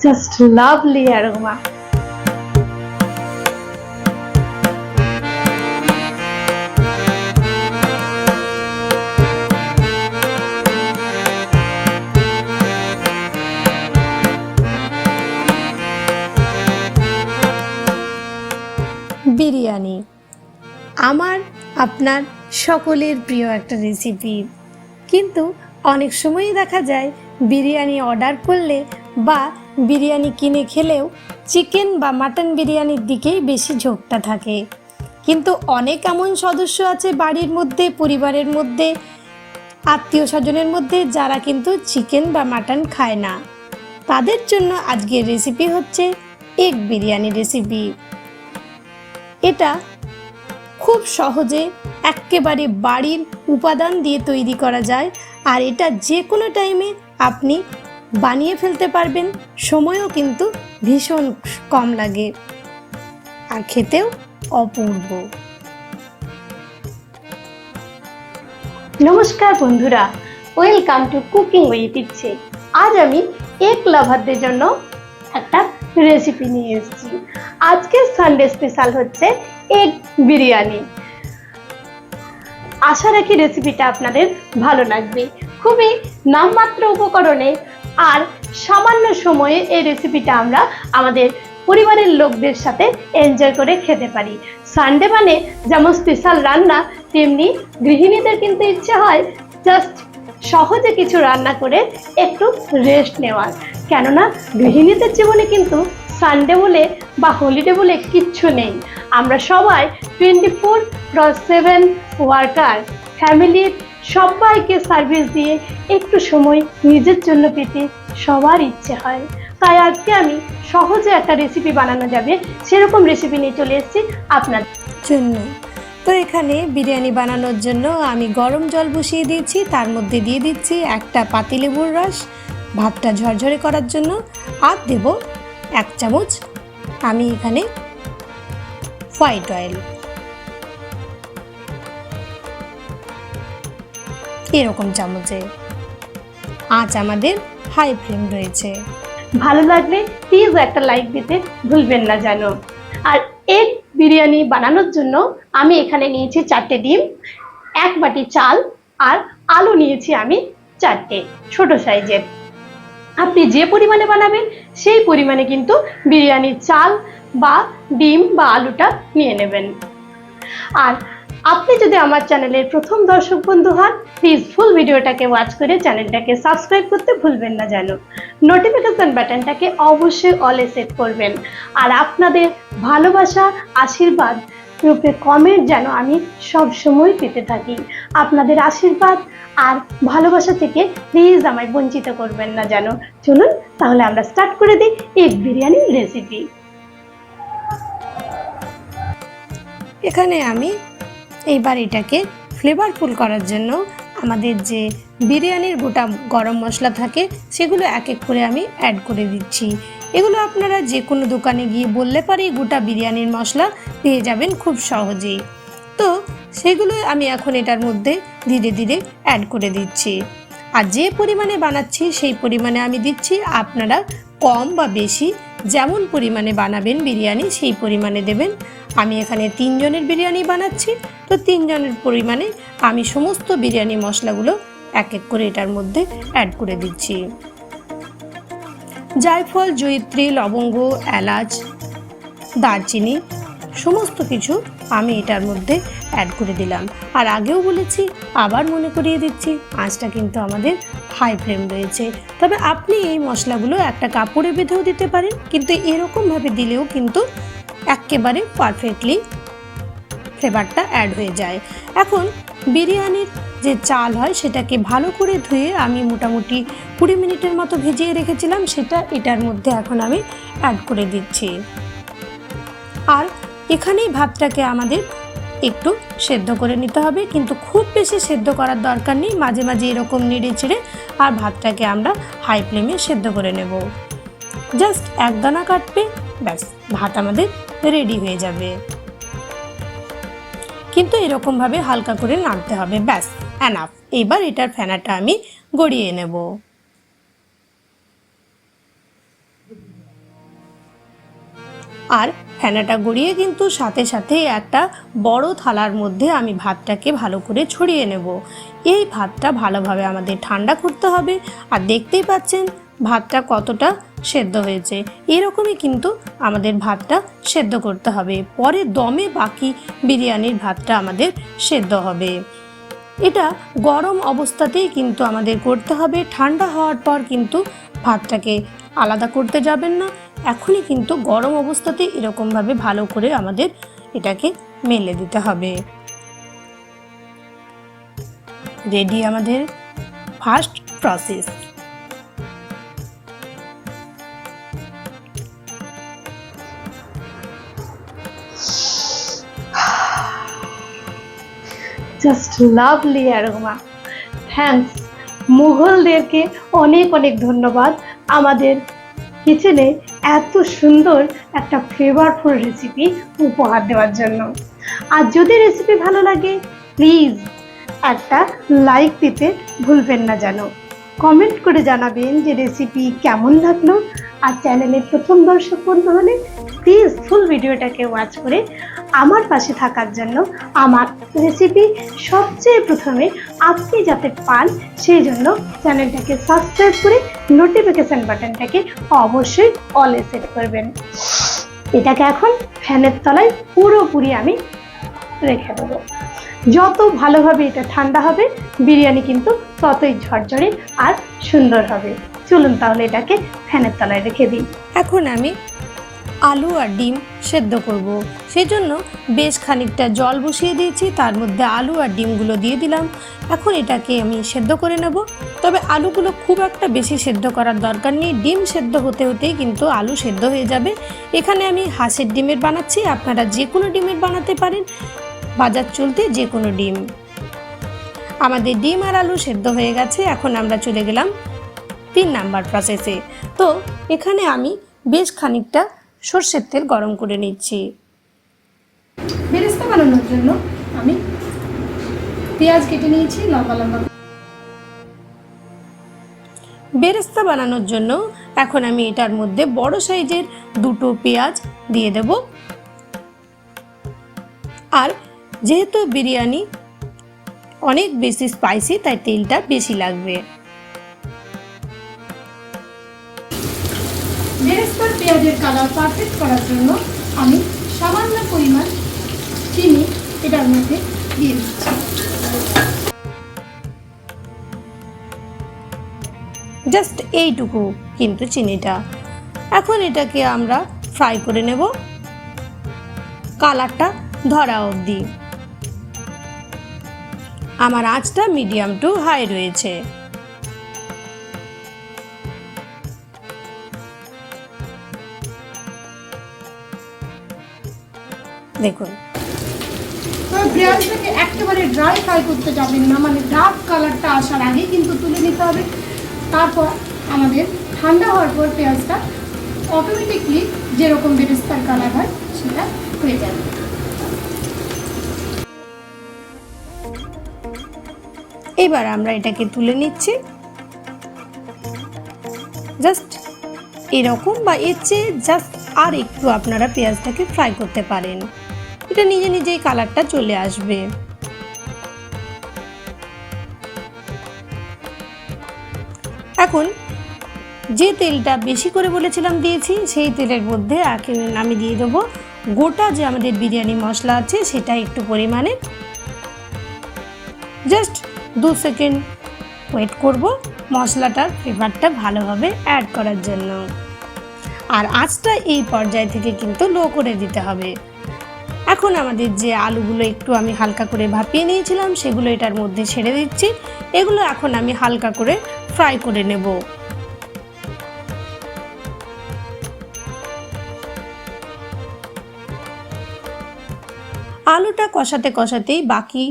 Just lovely aroma. Biryani আমার আপনার সকলের প্রিয় একটা রেসিপি, কিন্তু অনেক সময়ই দেখা যায় বিরিয়ানি অর্ডার করলে বা বিরিয়ানি কিনে খেলেও চিকেন বা মাটন বিরিয়ানির দিকেই বেশি ঝোঁকটা থাকে। কিন্তু অনেক এমন সদস্য আছে বাড়ির মধ্যে, পরিবারের মধ্যে, আত্মীয় স্বজনের মধ্যে যারা কিন্তু চিকেন বা মাটন খায় না। তাদের জন্য আজকের রেসিপি হচ্ছে এগ বিরিয়ানি রেসিপি। এটা খুব সহজে একেবারে বাড়ির উপাদান দিয়ে তৈরি করা যায়, আর এটা যে কোনো টাইমে আপনি বানিয়ে ফেলতে পারবেন। সময়ও কিন্তু ভীষণ কম লাগে আর খেতেও অপূর্ব। নমস্কার বন্ধুরা, ওয়েলকাম টু কুকিং উইথ ইচ্ছে। আজ আমি এগ লাভারদের জন্য একটা রেসিপি নিয়ে এসেছি। আজকে সানডে স্পেশাল হচ্ছে এগ বিরিয়ানি। আশা রাখি রেসিপিটা আপনাদের ভালো লাগবে। খুবই নামমাত্র উপকরণে আর সামান্য সময়ে এই রেসিপিটা আমরা আমাদের পরিবারের লোকদের সাথে এনজয় করে খেতে পারি। সানডে মানে যেমন স্পেশাল রান্না, তেমনি গৃহিণীদের কিন্তু ইচ্ছে হয় জাস্ট সহজে কিছু রান্না করে একটু রেস্ট নেওয়ার। কেননা গৃহিণীদের জীবনে কিন্তু সানডে বলে বা হলিডে বলে কিচ্ছু নেই। আমরা সবাই 24/7 ওয়ার্কার, ফ্যামিলির সবাইকে সার্ভিস দিয়ে একটু সময় নিজের জন্য পেতে সবার ইচ্ছে হয়। তাই আজকে আমি সহজে একটা রেসিপি বানানো যাবে সেরকম রেসিপি নিয়ে চলে এসেছি আপনাদের জন্য। তো এখানে বিরিয়ানি বানানোর জন্য আমি গরম জল বসিয়ে দিয়েছি, তার মধ্যে দিয়ে দিচ্ছি একটা পাতিলেবুর রস ভাতটা ঝরঝরে করার জন্য, আর দেব 1 চামচ আমি এখানে হোয়াইট অয়েল। এরকম চামচে। আঁচ আমাদের হাই ফ্লেম রয়েছে। ভালো লাগলে প্লিজ একটা লাইক দিতে ভুলবেন না যেন। আর এগ বিরিয়ানি বানানোর জন্য আমি এখানে নিয়েছি 4টে ডিম, 1 বাটি চাল, আর আলু নিয়েছি আমি 4টে ছোট সাইজের। আপনি যে পরিমাণে বানাবেন সেই পরিমাণে কিন্তু বিরিয়ানির চাল বা ডিম বা আলুটা নিয়ে নেবেন। আর আপনি যদি আমার চ্যানেলের প্রথম দর্শক বন্ধু হন, প্লিজ ফুল ভিডিওটাকে ওয়াচ করে চ্যানেলটাকে সাবস্ক্রাইব করতে ভুলবেন না যেন। নোটিফিকেশন বাটনটাকে অবশ্যই অলে সেট করবেন। আর আপনাদের ভালোবাসা, আশীর্বাদ রূপে কমেন্ট যেন আমি সব সময় পেতে থাকি। আপনাদের আশীর্বাদ আর ভালোবাসা থেকে প্লিজ আমায় বঞ্চিত করবেন না যেন। চলুন তাহলে আমরা স্টার্ট করে দিই এগ বিরিয়ানি রেসিপি। এখানে আমি এইবার এটাকে ফ্লেভারফুল করার জন্য আমাদের যে বিরিয়ানির গোটা গরম মশলা থাকে সেগুলো এক এক করে আমি অ্যাড করে দিচ্ছি। এগুলো আপনারা যে কোনো দোকানে গিয়ে বললে পারেই গোটা বিরিয়ানির মশলা পেয়ে যাবেন খুব সহজেই। তো সেগুলো আমি এখন এটার মধ্যে ধীরে ধীরে অ্যাড করে দিচ্ছি। আর যে পরিমাণে বানাচ্ছি সেই পরিমাণে আমি দিচ্ছি। আপনারা কম বা বেশি যেমন পরিমাণে বানাবেন বিরিয়ানি সেই পরিমাণে দেবেন। আমি এখানে 3 জনের বিরিয়ানি বানাচ্ছি, তো 3 জনের পরিমাণে আমি সমস্ত বিরিয়ানি মশলাগুলো এক এক করে এটার মধ্যে অ্যাড করে দিচ্ছি। জায়ফল, জয়িত্রী, লবঙ্গ, এলাচ, দারচিনি সমস্ত কিছু আমি এটার মধ্যে অ্যাড করে দিলাম। আর আগেও বলেছি, আবার মনে করিয়ে দিচ্ছি, আঁচটা কিন্তু আমাদের হাই ফ্লেম রয়েছে। তবে আপনি এই মশলাগুলো একটা কাপড়ে বেঁধেও দিতে পারেন, কিন্তু এরকমভাবে দিলেও কিন্তু একেবারে পারফেক্টলি ফ্লেভারটা অ্যাড হয়ে যায়। এখন বিরিয়ানির যে চাল হয় সেটাকে ভালো করে ধুয়ে আমি মোটামুটি 20 মিনিটের মতো ভিজিয়ে রেখেছিলাম, সেটা এটার মধ্যে এখন আমি অ্যাড করে দিচ্ছি। আর এখানেই ভাতটাকে আমাদের একটু সেদ্ধ করে নিতে হবে, কিন্তু খুব বেশি সেদ্ধ করার দরকার নেই। মাঝে মাঝে এরকম নেড়ে চেড়ে আর ভাতটাকে আমরা হাই ফ্লেমে সেদ্ধ করে নেব। জাস্ট 1 দানা কাটবে, ব্যাস ভাত আমাদের রেডি হয়ে যাবে। কিন্তু এরকমভাবে হালকা করে নাড়তে হবে, ব্যাস এনাফ। এবার এটার ফেনাটা আমি গড়িয়ে নেব। আর ফেনাটা গড়িয়ে কিন্তু সাথে সাথে একটা বড় থালার মধ্যে আমি ভাতটাকে ভালো করে ছড়িয়ে নেব। এই ভাতটা ভালোভাবে আমাদের ঠান্ডা করতে হবে। আর দেখতেই পাচ্ছেন ভাতটা কতটা সেদ্ধ হয়েছে। এরকমই কিন্তু আমাদের ভাতটা সেদ্ধ করতে হবে, পরে দমে বাকি বিরিয়ানির ভাতটা আমাদের সেদ্ধ হবে। এটা গরম অবস্থাতেই কিন্তু আমাদের করতে হবে, ঠান্ডা হওয়ার পর কিন্তু ভাতটাকে আলাদা করতে যাবেন না। এখনই কিন্তু গরম অবস্থাতেই এরকমভাবে ভালো করে আমাদের এটাকে মেলে দিতে হবে। রেডি আমাদের first process. Just lovely aroma. Thanks মুঘলদেরকে অনেক অনেক ধন্যবাদ আমাদের কিচেনে এত সুন্দর একটা ফ্লেভারফুল রেসিপি উপহার দেওয়ার জন্য। আর যদি রেসিপি ভালো লাগে প্লিজ একটা লাইক দিতে ভুলবেন না যেন। কমেন্ট করে জানাবেন যে রেসিপি কেমন লাগলো। আর চ্যানেলের প্রথম দর্শক বন্ধু হলে প্লিজ ফুল ভিডিওটাকে ওয়াচ করে আমার পাশে থাকার জন্য, আমার রেসিপি সবচেয়ে প্রথমে আপনি যাতে পান সেই জন্য চ্যানেলটাকে সাবস্ক্রাইব করে নোটিফিকেশন বাটনটাকে অবশ্যই অলে সেট করবেন। এটাকে এখন ফ্যানের তলায় পুরোপুরি আমি রেখে দেবো। যত ভালোভাবে এটা ঠান্ডা হবে বিরিয়ানি কিন্তু ততই ঝরঝরে আর সুন্দর হবে। চলুন তাহলে এটাকে ফ্যানের তলায় রেখে দিই। এখন আমি আলু আর ডিম সেদ্ধ করব। সেজন্য বেশ খানিকটা জল বসিয়ে দিয়েছি, তার মধ্যে আলু আর ডিমগুলো দিয়ে দিলাম। এখন এটাকে আমি সেদ্ধ করে নেব। তবে আলুগুলো খুব একটা বেশি সেদ্ধ করার দরকার নেই, ডিম সেদ্ধ হতে হতেই কিন্তু আলু সেদ্ধ হয়ে যাবে। এখানে আমি হাঁসের ডিমের বানাচ্ছি, আপনারা যে কোনো ডিমের বানাতে পারেন, বাজার চলতে যে কোনো ডিম। আমাদের ডিম আর আলু সেদ্ধ হয়ে গেছে। এখন আমরা চলে গেলাম 3 নাম্বার প্রসেসে। তো এখানে আমি বেশ খানিকটা সর্ষের তেল গরম করে নিচ্ছি। বেরেস্তা বানানোর জন্য আমি পেঁয়াজ কেটে নিয়েছি লম্বা লম্বা। বেরেস্তা বানানোর জন্য এখন আমি এটার মধ্যে বড় সাইজের 2টো পেঁয়াজ দিয়ে দেব। আর যেহেতু বিরিয়ানি অনেক বেশি স্পাইসি তাই তেলটা বেশি লাগবে। বেরেস্তার পেঁয়াজের কালার পারফেক্ট করার জন্য আমি সামান্য পরিমাণ চিনি এটার মধ্যে দিয়ে দিচ্ছি। জাস্ট এইটুকু কিন্তু চিনিটা। এখন এটাকে আমরা ফ্রাই করে নেব কালারটা ধরা অবধি। আমার আঁচটা মিডিয়াম টু হাই রয়েছে। দেখুন, পেঁয়াজটাকে একেবারে ড্রাই ফ্রাই করতে যাবেন না, মানে ডার্ক কালারটা আসার আগে কিন্তু তুলে নিতে হবে। তারপর আমাদের ঠান্ডা হওয়ার পর পেঁয়াজটা অটোমেটিকলি যেরকম বেরেস্তার কালার হয় সেটা হয়ে যাবে। এবার আমরা এটাকে তুলে নিচ্ছি। জাস্ট এরকম বা এর চেয়ে জাস্ট আর একটু আপনারা পেঁয়াজটাকে ফ্রাই করতে পারেন, এটা নিজে নিজেই কালারটা চলে আসবে। এখন যে তেলটা বেশি করে বলেছিলাম দিয়েছি, সেই তেলের মধ্যে আমি দিয়ে দেবো গোটা যে আমাদের বিরিয়ানি মশলা আছে সেটা একটু পরিমাণে। জাস্ট 2 সেকেন্ড ওয়েট করব মশলাটার ফ্লেভারটা ভালোভাবে অ্যাড করার জন্য। আর আঁচটা এই পর্যায় থেকে কিন্তু লো করে দিতে হবে। এখন আমাদের যে আলুগুলো একটু আমি হালকা করে ভাপিয়ে নিয়েছিলাম সেগুলো এটার মধ্যে ছেড়ে দিচ্ছি। এগুলো এখন আমি হালকা করে ফ্রাই করে নেব। আলুটা কষাতে কষাতেই বাকি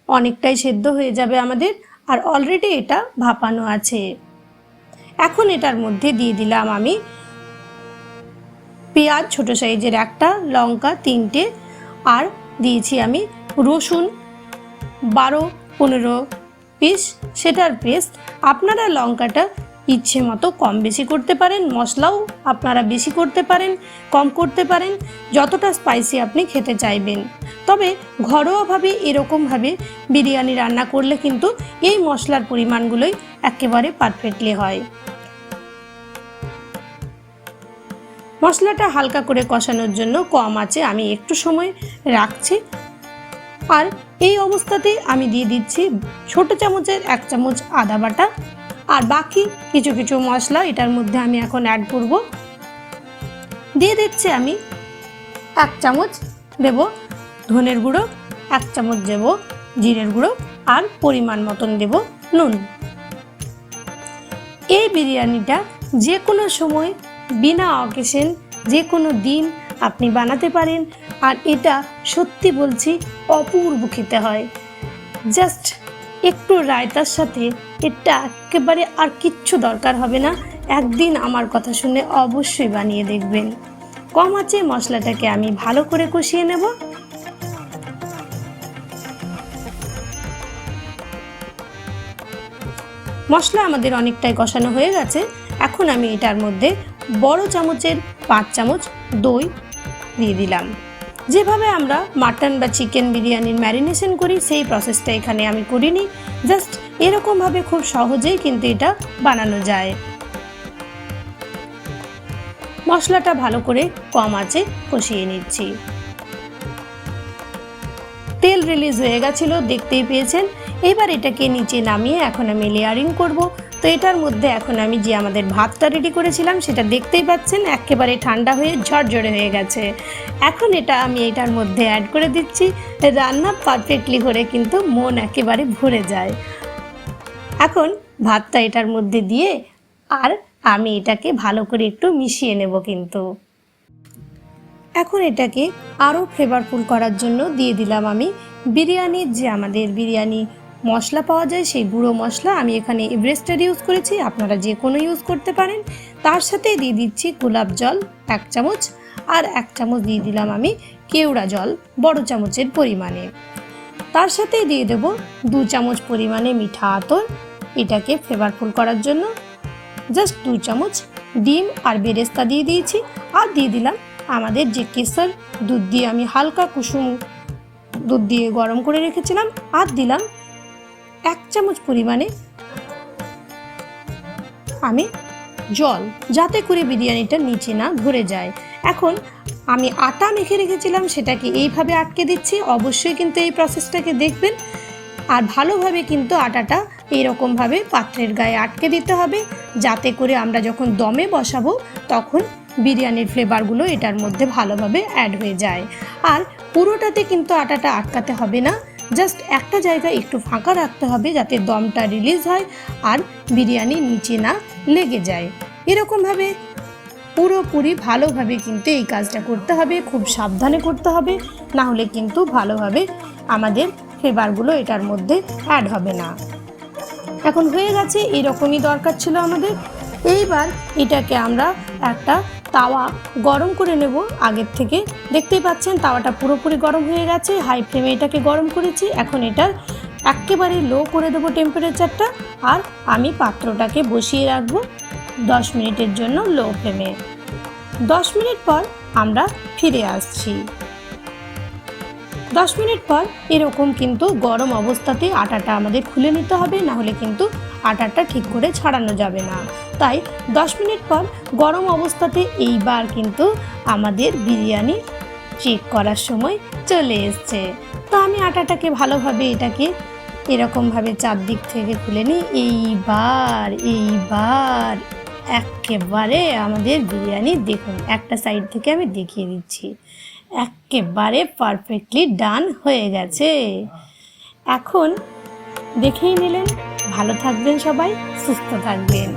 অনেকটাই সেদ্ধ হয়ে যাবে আমাদের, আর অলরেডি এটা ভাপানো আছে। এখন এটার মধ্যে দিয়ে দিলাম আমি পেঁয়াজ ছোট সাইজের একটা, লঙ্কা 3টে, আর দিয়েছি আমি রসুন 12-15 পিস, সেটার পেস্ট। আপনারা লঙ্কাটা ইচ্ছে মতো কম বেশি করতে পারেন, মশলাও আপনারা বেশি করতে পারেন, কম করতে পারেন, যতটা স্পাইসি আপনি খেতে চাইবেন। তবে ঘরোয়াভাবে এরকমভাবে বিরিয়ানি রান্না করলে কিন্তু এই মশলার পরিমাণগুলোই একেবারে পারফেক্টলি হয়। মশলাটা হালকা করে কষানোর জন্য কম আঁচে আমি একটু সময় রাখছি। আর এই অবস্থাতে আমি দিয়ে দিচ্ছি ছোট চামচের 1 চামচ আদা বাটা, আর বাকি কিছু কিছু মশলা এটার মধ্যে আমি এখন অ্যাড করব। দিয়ে দিচ্ছি আমি 1 চামচ দেব ধনের গুঁড়ো, 1 চামচ দেব জিরের গুঁড়ো, আর পরিমাণ মতন দেব নুন। এই বিরিয়ানিটা যে কোনো সময় বিনা অকেশন যে কোনো দিন আপনি বানাতে পারেন, আর এটা সত্যি বলছি অপূর্ব খেতে হয়। জাস্ট একটু রায়তার সাথে এটা একেবারে আর কিচ্ছু দরকার হবে না। একদিন আমার কথা শুনে অবশ্যই বানিয়ে দেখবেন। কম আঁচে মশলাটাকে আমি ভালো করে কষিয়ে নেব। মশলা আমাদের অনেকটাই কষানো হয়ে গেছে। এখন আমি এটার মধ্যে বড় চামচের 5 চামচ দই দিয়ে দিলাম। যেভাবে আমরা মাটন বা চিকেন বিরিয়ানির ম্যারিনেশন করি সেই প্রসেসটা এখানে আমি করিনি, জাস্ট এরকমভাবে খুব সহজেই কিন্তু এটা বানানো যায়। মশলাটা ভালো করে কম আঁচে কষিয়ে নিচ্ছি। তেল রিলিজ হয়ে গেছিল, দেখতেই পেয়েছেন। এবার এটাকে নিচে নামিয়ে এখন আমি লেয়ারিং করব। তো এটার মধ্যে এখন আমি যে আমাদের ভাতটা রেডি করেছিলাম সেটা দেখতেই পাচ্ছেন একেবারে ঠান্ডা হয়ে ঝরঝরে হয়ে গেছে। এখন এটা আমি এটার মধ্যে অ্যাড করে দিচ্ছি। রান্না পারফেক্টলি করে কিন্তু মন একেবারে ভরে যায়। এখন ভাতটা এটার মধ্যে দিয়ে আর আমি এটাকে ভালো করে একটু মিশিয়ে নেব। কিন্তু এখন এটাকে আরও ফ্লেভারফুল করার জন্য দিয়ে দিলাম আমি বিরিয়ানির যে আমাদের বিরিয়ানি মশলা পাওয়া যায় সেই গুঁড়ো মশলা। আমি এখানে এভারেস্টের ইউজ করেছি, আপনারা যে কোনো ইউজ করতে পারেন। তার সাথে দিয়ে দিচ্ছি গোলাপ জল 1 চামচ, আর 1 চামচ দিয়ে দিলাম আমি কেওড়া জল বড় চামচের পরিমাণে। তার সাথে দিয়ে দেব 2 চামচ পরিমাণে মিঠা আতর এটাকে ফ্লেভারফুল করার জন্য। জাস্ট 2 চামচ ডিম আর বেরেস্তা দিয়ে দিয়েছি, আর দিয়ে দিলাম আমাদের যে কেশর দুধ দিয়ে আমি হালকা কুসুম দুধ দিয়ে গরম করে রেখেছিলাম, আর দিলাম 1 চামচ পরিমাণে আমি জল, যাতে করে বিরিয়ানিটা নিচে না ধরে যায়। এখন আমি আটা মেখে রেখেছিলাম সেটাকে এইভাবে আটকে দিচ্ছি। অবশ্যই কিন্তু এই প্রসেসটাকে দেখবেন, আর ভালোভাবে কিন্তু আটাটা এইরকমভাবে পাত্রের গায়ে আটকে দিতে হবে, যাতে করে আমরা যখন দমে বসাবো তখন বিরিয়ানির ফ্লেভারগুলো এটার মধ্যে ভালোভাবে অ্যাড হয়ে যায়। আর পুরোটাতে কিন্তু আটাটা আটকাতে হবে না, জাস্ট একটা জায়গায় একটু ফাঁকা রাখতে হবে যাতে দমটা রিলিজ হয় আর বিরিয়ানি নিচে না লেগে যায়। এরকমভাবে পুরোপুরি ভালোভাবে কিন্তু এই কাজটা করতে হবে, খুব সাবধানে করতে হবে, না হলে কিন্তু ভালোভাবে আমাদের ফ্লেভারগুলো এটার মধ্যে অ্যাড হবে না। এখন হয়ে গেছে, এরকমই দরকার ছিল আমাদের। এইবার এটাকে আমরা একটা তাওয়া গরম করে নেব আগের থেকে। দেখতেই পাচ্ছেন তাওয়াটা পুরোপুরি গরম হয়ে গেছে, হাই ফ্লেমে এটাকে গরম করেছি। এখন এটার একেবারে লো করে দেবো টেম্পারেচারটা, আর আমি পাত্রটাকে বসিয়ে রাখবো 10 মিনিটের জন্য লো ফ্লেমে। 10 মিনিট পর আমরা ফিরে আসছি। 10 মিনিট পর এরকম কিন্তু গরম অবস্থাতে আটাটা আমাদের খুলে নিতে হবে, না হলে কিন্তু আটাটা ঠিক করে ছাড়ানো যাবে না। তাই 10 মিনিট পর গরম অবস্থাতে এইবার কিন্তু আমাদের বিরিয়ানি চেক করার সময় চলে এসছে। তো আমি আটাটাকে ভালোভাবে এটাকে এরকমভাবে চারদিক থেকে খুলে নিই। এইবার একেবারে আমাদের বিরিয়ানি দেখুন, একটা সাইড থেকে আমি দেখিয়ে দিচ্ছি, একেবারে পারফেক্টলি ডান হয়ে গেছে। এখন দেখেই নিলেন। ভালো থাকবেন সবাই, সুস্থ থাকবেন।